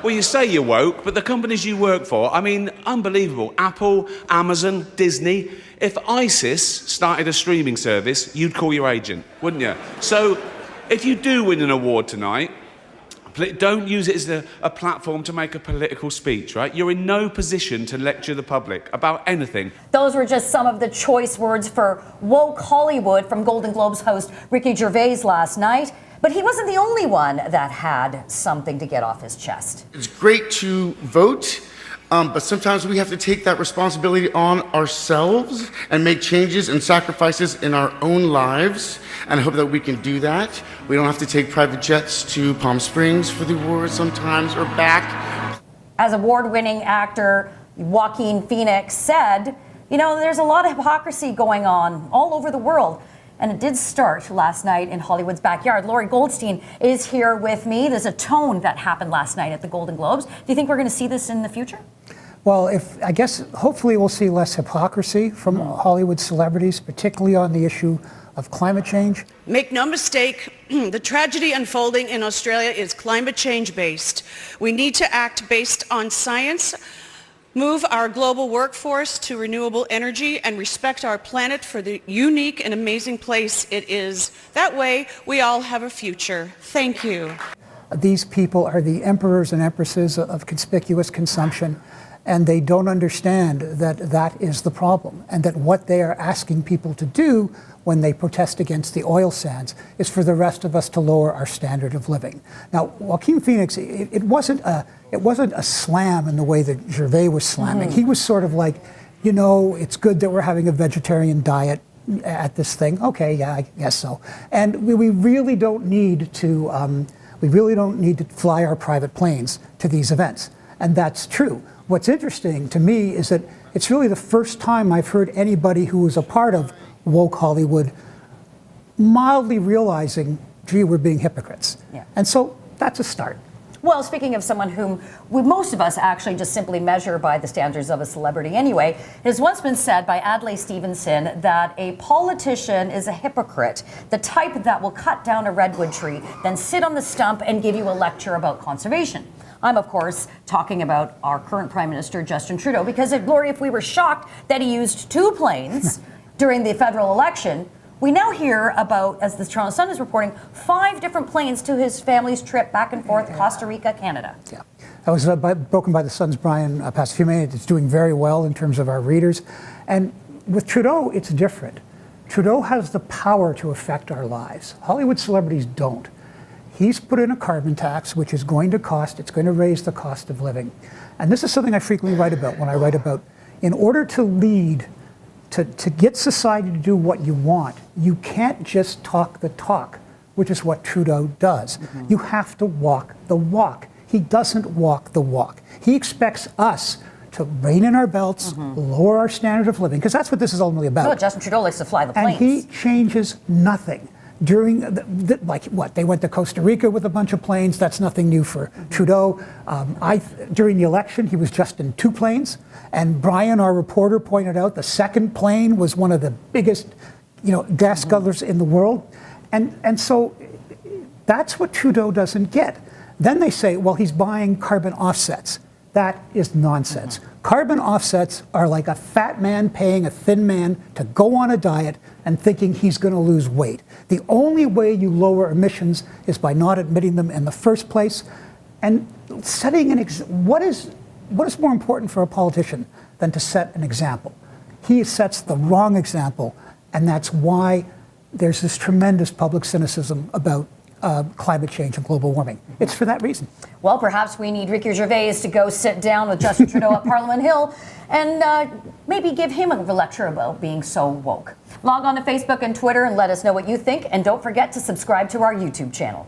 Well, you say you're woke, but the companies you work for, I mean, unbelievable. Apple, Amazon, Disney. If ISIS started a streaming service, you'd call your agent, wouldn't you? So, if you do win an award tonight, don't use it as a platform to make a political speech, right? You're in no position to lecture the public about anything. Those were just some of the choice words for woke Hollywood from Golden Globes host Ricky Gervais last night. But he wasn't the only one that had something to get off his chest. It's great to vote, but sometimes we have to take that responsibility on ourselves and make changes and sacrifices in our own lives. And I hope that we can do that. We don't have to take private jets to Palm Springs for the awards sometimes or back. As award-winning actor Joaquin Phoenix said, you know, there's a lot of hypocrisy going on all over the world. And it did start last night in Hollywood's backyard. Laurie Goldstein is here with me. There's a tone that happened last night at the Golden Globes. Do you think we're going to see this in the future? Well, I guess hopefully we'll see less hypocrisy from Hollywood celebrities, particularly on the issue of climate change. Make no mistake, the tragedy unfolding in Australia is climate change based. We need to act based on science, move our global workforce to renewable energy, and respect our planet for the unique and amazing place it is. That way, we all have a future. Thank you. These people are the emperors and empresses of conspicuous consumption, and they don't understand that that is the problem, and that what they are asking people to do when they protest against the oil sands is for the rest of us to lower our standard of living. Now, Joaquin Phoenix, it wasn't a slam in the way that Gervais was slamming. He was sort of like, you know, it's good that we're having a vegetarian diet at this thing. Okay, yeah, I guess so. And we really don't need to fly our private planes to these events, and that's true. What's interesting to me is that it's really the first time I've heard anybody who was a part of woke Hollywood mildly realizing, gee, we're being hypocrites. Yeah. And so that's a start. Well, speaking of someone whom most of us actually just simply measure by the standards of a celebrity anyway, it has once been said by Adlai Stevenson that a politician is a hypocrite, the type that will cut down a redwood tree, then sit on the stump and give you a lecture about conservation. I'm, of course, talking about our current Prime Minister, Justin Trudeau, because, Gloria, if we were shocked that he used 2 planes during the federal election, we now hear about, as the Toronto Sun is reporting, 5 different planes to his family's trip back and forth, Costa Rica, Canada. Yeah, that was broken by the Sun's Brian Pasafime. It's doing very well in terms of our readers. And with Trudeau, it's different. Trudeau has the power to affect our lives. Hollywood celebrities don't. He's put in a carbon tax, which is going to raise the cost of living. And this is something I frequently write about when I write about, in order to lead, to get society to do what you want, you can't just talk the talk, which is what Trudeau does. You have to walk the walk. He doesn't walk the walk. He expects us to rein in our belts, lower our standard of living, because that's what this is ultimately about. No, Justin Trudeau likes to fly the planes. And he changes nothing. During, they went to Costa Rica with a bunch of planes. That's nothing new for Trudeau. During the election, he was just in 2 planes. And Brian, our reporter, pointed out the second plane was one of the biggest, gas guzzlers in the world. And so that's what Trudeau doesn't get. Then they say, well, he's buying carbon offsets. That is nonsense. Carbon offsets are like a fat man paying a thin man to go on a diet and thinking he's going to lose weight. The only way you lower emissions is by not admitting them in the first place. And setting what is more important for a politician than to set an example? He sets the wrong example, and that's why there's this tremendous public cynicism about climate change and global warming. It's for that reason. Well, perhaps we need Ricky Gervais to go sit down with Justin Trudeau at Parliament Hill and maybe give him a lecture about being so woke. Log on to Facebook and Twitter and let us know what you think. And don't forget to subscribe to our YouTube channel.